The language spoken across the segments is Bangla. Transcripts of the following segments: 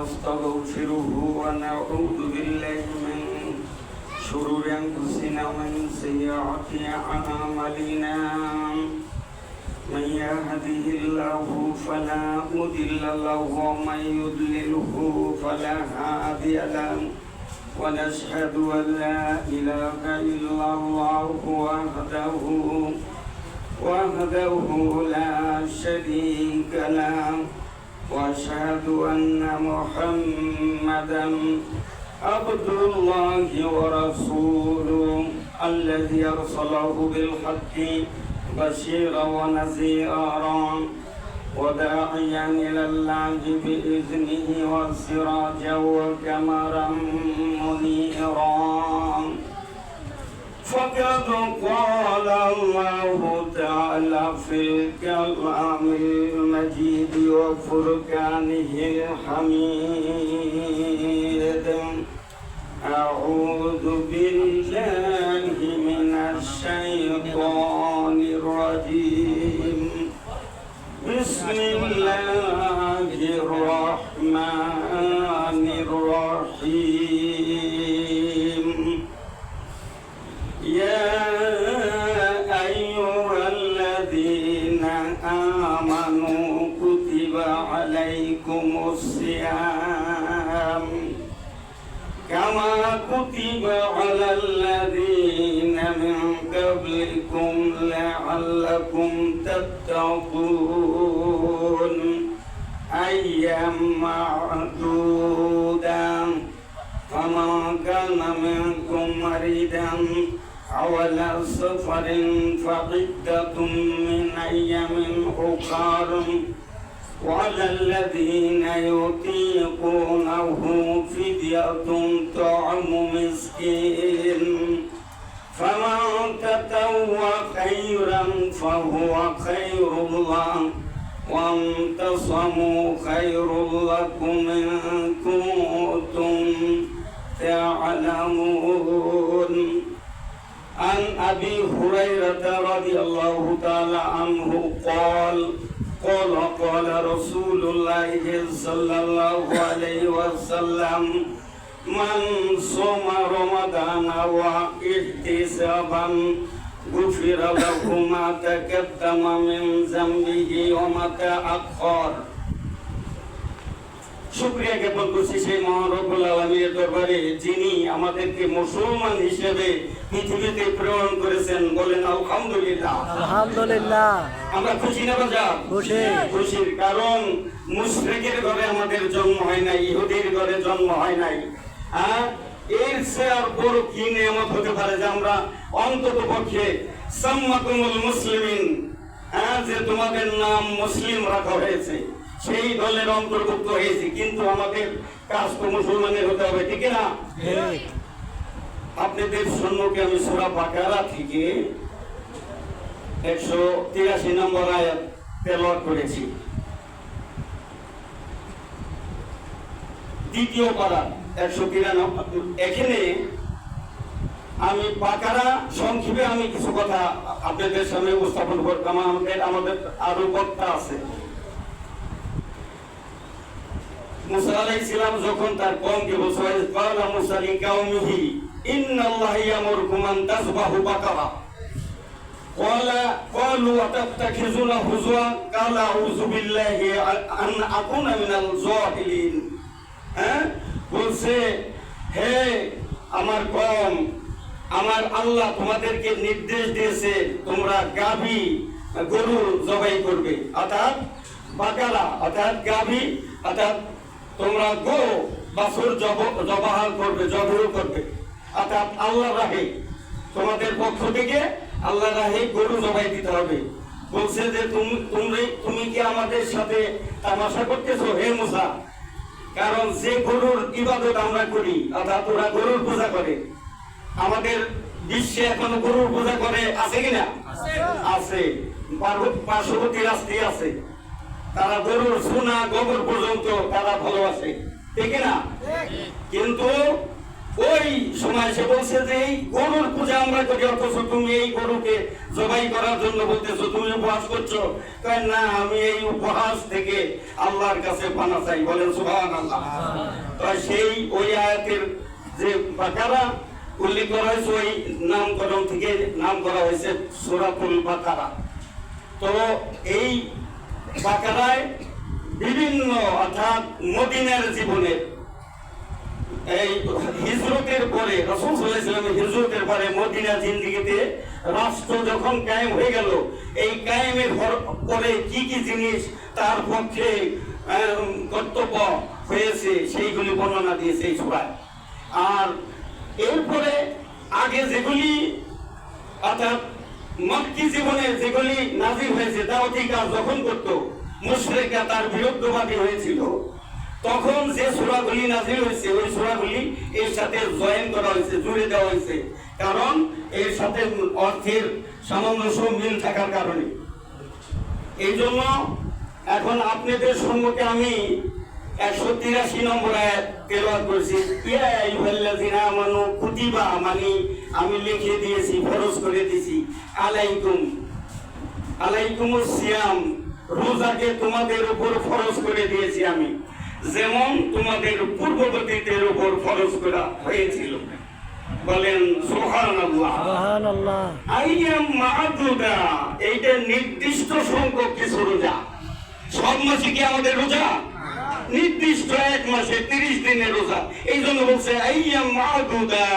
ونستغفره ونعوذ بالله من شرور أنفسنا ومن سيئات أعمالنا من يهده الله فلا مضل له ومن يضلله فلا هادي له ونشهد أن لا إله إلا الله وحده لا شريك له وأشهد أن محمدا عبد الله ورسوله الذي أرسله بالحق بشيرا ونذيرا وداعيا إلى الله بإذنه وسراجا وقمرا منيرا فقد قال الله تعالى في الكلام المجيد وفرقانه الحميد أعوذ بالله من الشيطان الرجيم بسم الله الرحمن الرحيم يا أيها الذين آمنوا كتب عليكم الصيام كما كتب على الذين من قبلكم لعلكم تتقون أيام معدودا فمن كان منكم مريضا أو على سفر فعدة من أيام أخر وعلى الذين يطيقونه فدية طعام مسكين فمن تطوع خيرا فهو خير له وأن تصوموا خير لكم إن كنتم تعلمون عن أبي هريرة رضي الله تعالى عنه قال رسول الله صلى الله عليه وسلم من صام رمضان واحتسابا غفر له ما تقدم من ذنبه وما تأخر শুকরিয়া জ্ঞাপন করছি সেই মহান রব্বুল আলামিনের দরবারে যিনি আমাদেরকে মুসলমান হিসেবে পৃথিবীতে প্রেরণ করেছেন। বলেন আলহামদুলিল্লাহ। আলহামদুলিল্লাহ। আমরা খুশি না বাজার? খুশির কারণ মুশরিকের ঘরে আমাদের জন্ম হয় নাই, ইহুদির ঘরে জন্ম হয় নাই। এর চেয়ে আর বড় কি নিয়ামত হতে পারে যে আমরা অন্তত পক্ষে সাম্মাকুমুল মুসলিমিন, যে তোমাদের নাম মুসলিম রাখা হয়েছে, সেই দলের অন্তর্ভুক্ত হয়েছে। কিন্তু আমাদের কাজ তো মুসলমানের হতে হবে, ঠিক না? আপনাদের সম্মুখে আমি সূরা বাকারা থেকে 183 নম্বর আয়াত তেলাওয়াত করেছি। দ্বিতীয় পারা 193। এখানে আমি বাকারা সংক্ষেপে আমি কিছু কথা আপনাদের সামনে উপস্থাপন করতাম। আমাদের আরো বক্তা আছে। মুসা আলাইহিস সালাম যখন তার কওমকে বলছিলেন, ক্বালা মুসা লিকাওমিহি ইন্নাল্লাহা ইয়ামুরুকুম আন তাযবাহু বাকারা ক্বালু আতাত্তাখিযুনা হুজওয়া ক্বালা আউযু বিল্লাহি আন আকুনা মিনাল জাহিলিন। বলছে, হে আমার কওম, আমার আল্লাহ তোমাদেরকে নির্দেশ দিয়েছে তোমরা গাভী গরু জবাই করবে, অর্থাৎ বাকারা অর্থাৎ গাভী, অর্থাৎ তোমরা গো বাছুর জবাহ করবে, জবাহ করবে, অর্থাৎ আল্লাহ রাহে তোমাদের পক্ষ থেকে আল্লাহ রাহে গরু জবাই দিতে হবে। বলছে যে তুমি কি আমাদের সাথে তামাশা করতেছো হে মুসা? কারণ যে গরুর ইবাদত আমরা করি, অর্থাৎ ওরা গরুর পূজা করে। আমাদের বিশ্বে এখনো গরুর পূজা করে, আছে কিনা? আছে। পার্শ্ববর্তী রাষ্ট্রে আছে, তারা গরুর সোনা গোবর পর্যন্ত তারা ভালোবাসে, ঠিক না? কিন্তু ওই সময় সে বলছে যে এই গরুর পূজা আমরা করি, অথচ তুমি এই গরুকে জবাই করার জন্য বলতেছো, তুমি উপহাস করছো। না, আমি এই উপহাস থেকে আল্লাহর কাছে পানা চাই, বলেন সুবহানাল্লাহ। তো সেই ওই আয়াতের যে বাকারা উল্লেখ করা হয়েছে, ওই নামকরণ থেকে নাম করা হয়েছে সূরাতুল বাকারা। তো এই বাকারায় বিভিন্ন, অর্থাৎ মদিনার জীবনের এই হিজরতের পরে, রাসূল সাল্লাল্লাহু আলাইহি ওয়াসাল্লামের হিজরতের পরে মদিনা জিন্দেগিতে রাষ্ট্র যখন কায়েম হয়ে গেল, এই কায়েমের পরে কি কি জিনিস তার পক্ষে কর্তব্য হয়েছে সেইগুলি বর্ণনা দিয়েছে এই সূরায়। আর এরপরে আগে যেগুলি, অর্থাৎ মক্কি জীবনে যেগুলি নাজিল হয়েছে, দাওয়াতি কাজ যখন করতো মুশরিকরা, তার বিরুদ্ধবাদী হয়েছিল, তখন যে সূরাগুলি নাজিল হয়েছে ওই সূরাগুলি এর সাথে জয়েন করা হয়েছে, জুড়ে দেওয়া হয়েছে, কারণ এর সাথে অর্থের সামঞ্জস্য মিল থাকার কারণে। এই জন্য এখন আপনাদের সম্মুখে আমি 183 নম্বর আয়াত তেলাওয়াত করেছি। ইয়া আইয়ুহাল্লাযিনা আমানু কুতিবা, মানে আমি লিখে দিয়েছি, ফরজ করে দিয়েছি, আলাইকুমুস সিয়াম, রোজাকে তোমাদের উপর ফরজ করে দিয়েছি আমি, যেমন তোমাদের পূর্ববর্তীদের উপর ফরজ করা হয়েছিল। বলেন সুবহানাল্লাহ। সুবহানাল্লাহ। আইয়াম মা'দুদা, এইটা নির্দিষ্ট সংখ্যক কিছু রোজা। সব মাসে কি আমাদের রোজা? নির্দিষ্ট এক মাসে 30 দিনের রোজা। এই জন্য বলছে আইয়াম মা'দুদা,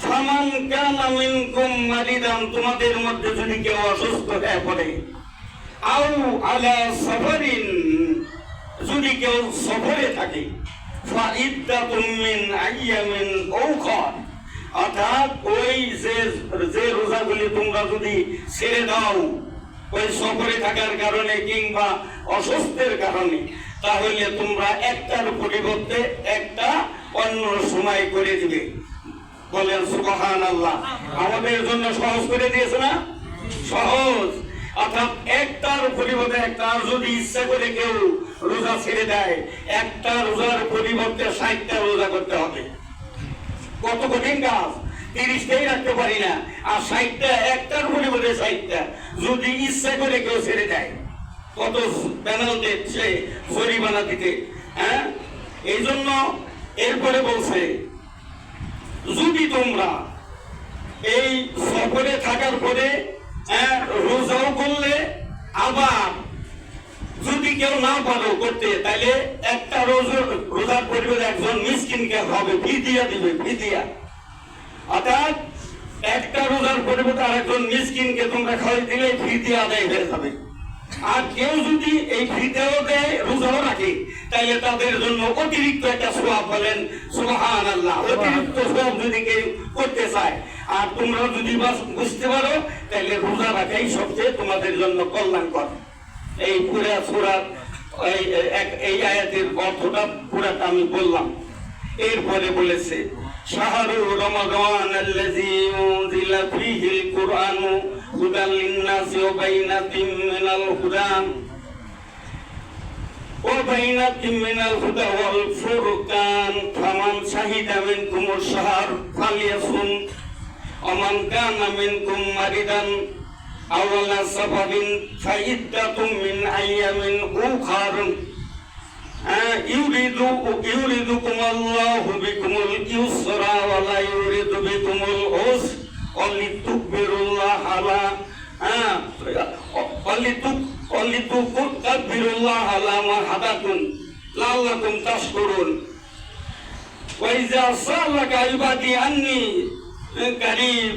ফামান কানা মিনকুম মারিদান, তোমাদের মধ্যে যদি কেউ অসুস্থ হয়ে পড়ে, আও আলা সাফারিন, যদি কেউ সফরে থাকে, ফাইদ্দাতুম মিন আইয়ামিন উখর, অর্থাৎ ওই যে রোজাগুলি তোমরা যদি ছেড়ে দাও ওই সফরে থাকার কারণে কিংবা অসুস্থের কারণে, তাহলে তোমরা একটার পরিবর্তে একটা অন্য সময় করে দিবে। বলেন সুবহানাল্লাহ। আমাদের জন্য সহজ করে দিয়েছে না? সহজ। অর্থাৎ একটার পরিবর্তে একটা, আর যদি ইচ্ছা করে কেউ রোজা ছেড়ে দেয়, একটা রোজার পরিবর্তে 60টা রোজা করতে হবে। কত কঠিন কাজ! 30টাই রাখতে পারি না, আর 60টা, একটার পরিবর্তে 60টা যদি ইচ্ছা করে কেউ ছেড়ে দেয়, কত পেনাল্টি, সে জরিমানা দিতে। হ্যাঁ, এই জন্য এরপরে বলছে যদি তোমরা এই সফরে থাকার পরে রোজাও করলে, আবার যদি কেউ না পারো করতে, তাহলে একটা রোজার পরিবর্তে একজন মিসকিনকে হবে ফিদিয়া দিবে, ফিদিয়া। অর্থাৎ একটা রোজার পরিবর্তে আরেকজন মিসকিনকে তোমরা খাওয়াই দিলে ফিদিয়া আদায় হয়ে যাবে। আর কেউ যদি এই ফিদিয়াও দেয়, রোজাও রাখে, তাহলে তাদের জন্য অতিরিক্ত একটা সওয়াব, বলেন সুবহানাল্লাহ, অতিরিক্ত সওয়াব যদি কেউ করতে চায়। আর তোমরা যদি বুঝতে পারো, তাহলে রোজা রাখাই সবচেয়ে তোমাদের জন্য কল্যাণকর। এই পুরা সূরার এই আয়াতের অর্থটা পুরাটা আমি বললাম। এরপরে বলেছে শাহরু রমাদান আল্লাযী উনজিলা ফীহিল কুরআনু হুদাল লিন-নাসি ওয়া বাইনাতিম মিনাল হুদা মিনাল হুদা ওয়াল ফুরকান ফামান শাহিদা মিনকুমুশ শাহর ফালইয়াসুম ওয়া মান কানা মিনকুম মারিদান আও আলা সাফারিন ফাইদ্দাতুম মিন আইয়ামিন উখর ইউরিদুকুমুল্লাহু বিকুমুল ইউসরা ওয়া লা ইউরিদু বিকুমুল উসর ওয়ালিতুকবিরুল্লাহ আলা ওয়ালিতুকবিরুল্লাহ আলা মা হাদাকুম লাআল্লাকুম তাশকুরুন। ওয়া ইযা সালাকা ইবাদি আন্নী কারীব।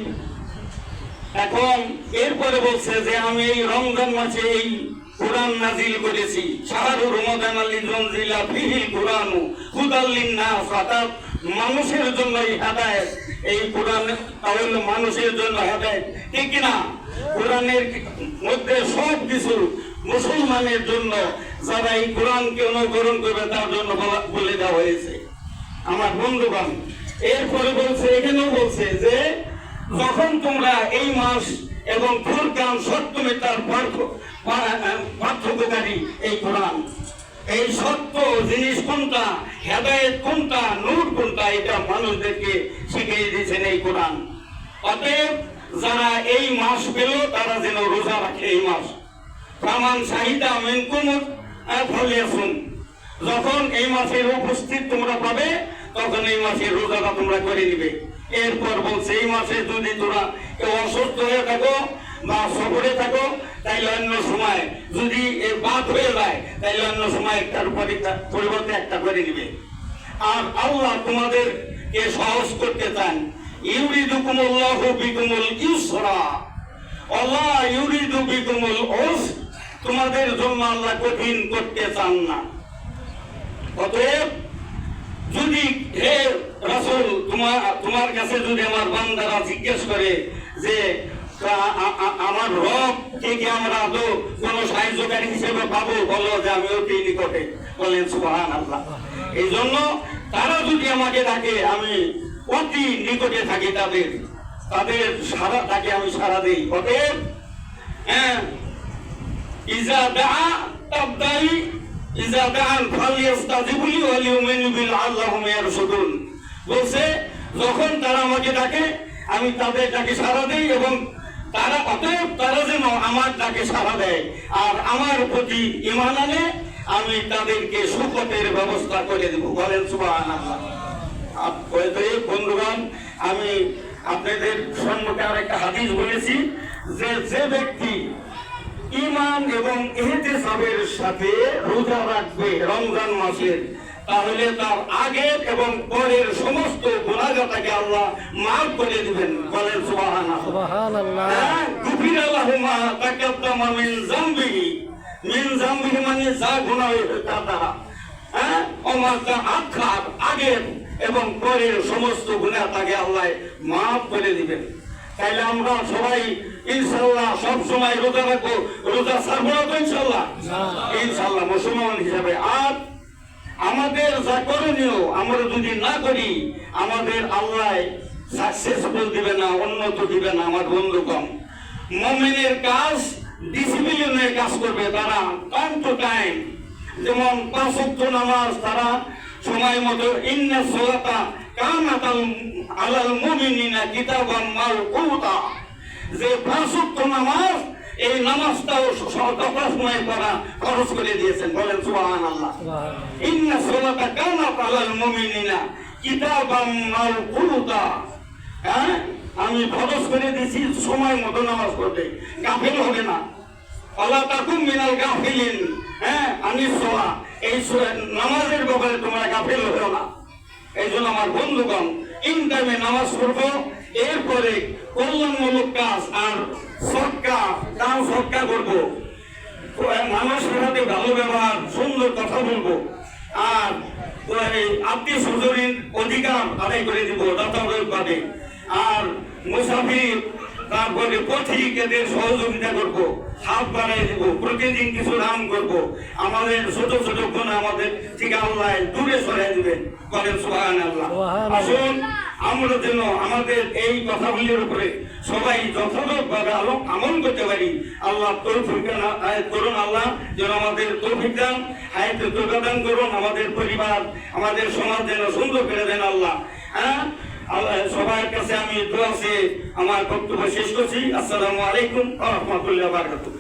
এখন এরপরে বলছে যে আমি এই রমজান মাসে এই কুরআন নাজিল করেছি। শাহরু রমাদান আল্লাযী উনজিলা ফীহিল কুরআনু হুদাল লিন-নাস, অর্থাৎ মানুষের জন্য হেদায়েত। এই কোরআন তাহলে মানুষের জন্য হেদায়েত, ঠিক না? কোরআনের মধ্যে সব কিছু মুসলমানের জন্য, যারা এই কোরআনকে অনুসরণ করবে তার জন্য বলে দেওয়া হয়েছে। আমার বন্ধুগণ, এরপরে বলছে, এখানেও বলছে যে যখন তোমরা এই মাস এবং ফুরকান সত্যমে তার পার্থক্যকারী এই কোরআন, এই সত্য জিনিস কোনটা, হেদায়েত কোনটা, নূর কোনটা, এটা মানুষদেরকে শিখিয়ে দিয়েছেন এই কোরআন। অতএব যারা এই মাস পেল তারা যেন রোজা রাখে এই মাস। ফামান শাহিদা মিনকুম ফালিয়াসুম, যখন এই মাসের উপস্থিত তোমরা পাবে তখন এই মাসের রোজাটা তোমরা করে নিবে। এরপর বলছে এই মাসে যদি তোরা কেউ অসুস্থ হয়ে থাকো বা সফরে থাকো তাইলে অন্য সময় যদি বাদ হয়ে যায় তাইলে অন্য সময় একটার পরিবর্তে একটা করে নিবে। আর আল্লাহ তোমাদেরকে সহজ করতে চান। ইউরিদুকুমুল্লাহু বিকুমুল ইউসরা ওয়ালা ইউরিদু বিকুমুল উসর, তোমাদের জন্য আল্লাহ কঠিন করতে চান না। অতএব যদি হে রাসূল তোমার কাছে যদি আমার বান্দারা জিজ্ঞেস করে যে আমার রব কে কি আমরা তো কোন সাহায্যকারী হিসেবে পাবো, বলো যে আমি অতি নিকটে। বলেন সুবহানাল্লাহ। এই জন্য তারা যদি আমাকে ডাকে আমি অতি নিকটে থাকি, তাদের সারা তাকে আমি সারা দিই। অতএব ইজা দাআ তাবদাই ইজা দাআন ফালিয়াস্তাজিবুলি ওয়া লিউমিনু বিল আল্লাহুম ইয়ারশুদুন, বলছে যখন তারা আমাকে ডাকে আমি তাদের ডাকে সাড়া দেই এবং তারা অতএব তারা যেন আমার ডাকে সাড়া দেয় আর আমার প্রতি ঈমান আনে, আমি তাদেরকে সুখের ব্যবস্থা করে দেব। বলেন সুবহানাল্লাহ। বন্ধুগণ, আমি আপনাদের সম্মুখে আর একটা হাদিস বলেছি যে ব্যক্তি ঈমান এবং ইহতিসাবের সাথে রোজা রাখবে রমজান মাসের, তাহলে তার আগের এবং পরের সমস্ত গুনাহটাকে আল্লাহ মাফ করে দিবেন। বলেন সুবহানাল্লাহ। সুবহানাল্লাহ। গুফিরা লাহু মা তাকাদ্দামা মিন যামবিহি মানে যা গুনাহ হয়েছে তার দ্বারা, ওমা তাআখার আগের এবং পরের সমস্ত গুনাহটাকে আল্লাহ মাফ করে দিবেন। তাইলে আমরা সবাই ইনশাআল্লাহ সব সময় রোজা রাখবো, রোজা ছাড়বো না তো ইনশাআল্লাহ? ইনশাআল্লাহ মুসলমান হিসাবে। আর আমাদের যা করণীয় আমরা যদি না করি আমাদের আল্লাহ সাকসেসফুল দিবে না, উন্নত দিবে না। আমার বন্ধুগণ, মুমিনের কাজ ডিসিপ্লিনের কাজ করবে তারা টাইম টু টাইম, যেমন 5 ওয়াক্ত নামাজ তারা সময় মতো, ইন্নাস সালাতা কানাত আলাল মুমিনিনা কিতাবাম মাওকুতা, যে 5 ওয়াক্ত নামাজ এই নামাজটাও সময় পড়া খরচ করে দিয়েছেন। বলেন সুবহানাল্লাহ। ইন্নাস সালাতা কানাত আলাল মুমিনিনা কিতাবাম মাওকুতা, আমি খরচ করে দিয়েছি সময় মতো নামাজ পড়তে, গাফিল হবে না। আল্লাহ তাকুম মিনাল গাফিলিন, আনিস সালাহ, এই নামাজের ব্যাপারে তোমরা গাফিল হও না। এই জন্য আমার বন্ধুগণ, ইন টাইমে নামাজ পড়বো, এরপরে কল্যাণমূলক কাজ আর সৎকা করবো, মানুষের সাথে ভালো ব্যবহার, সুন্দর কথা বলবো, আর আত্মীয় স্বজনের অধিকার আদায় করে দিব যথাযথভাবে, আর মুসাফির তারপরে পথিক এদের সহযোগিতা করবো, হাত বাড়াই দেবো, প্রতিদিন কিছু দান করবো। আমাদের ছোট ছোট গুনাহ আমাদের থেকে আল্লাহ দূরে সরাই দিবেন। বলেন সুবহানাল্লাহ। আসুন আমরা যেন আমাদের এই কথাগুলির উপরে সবাই যথাযথভাবে আমল করতে পারি। আল্লাহ তৌফিক করুন, আল্লাহ যেন আমাদের তৌফিক দান, হায়াতে তৌফিক দান করুন, আমাদের পরিবার আমাদের সমাজ যেন সুন্দর করে দেন আল্লাহ। সবার কাছে আমি দোয়া চেয়ে আমার বক্তব্য শেষ করছি। আসসালামু আলাইকুম ওয়া রাহমাতুল্লাহি ওয়া বারাকাতুহু।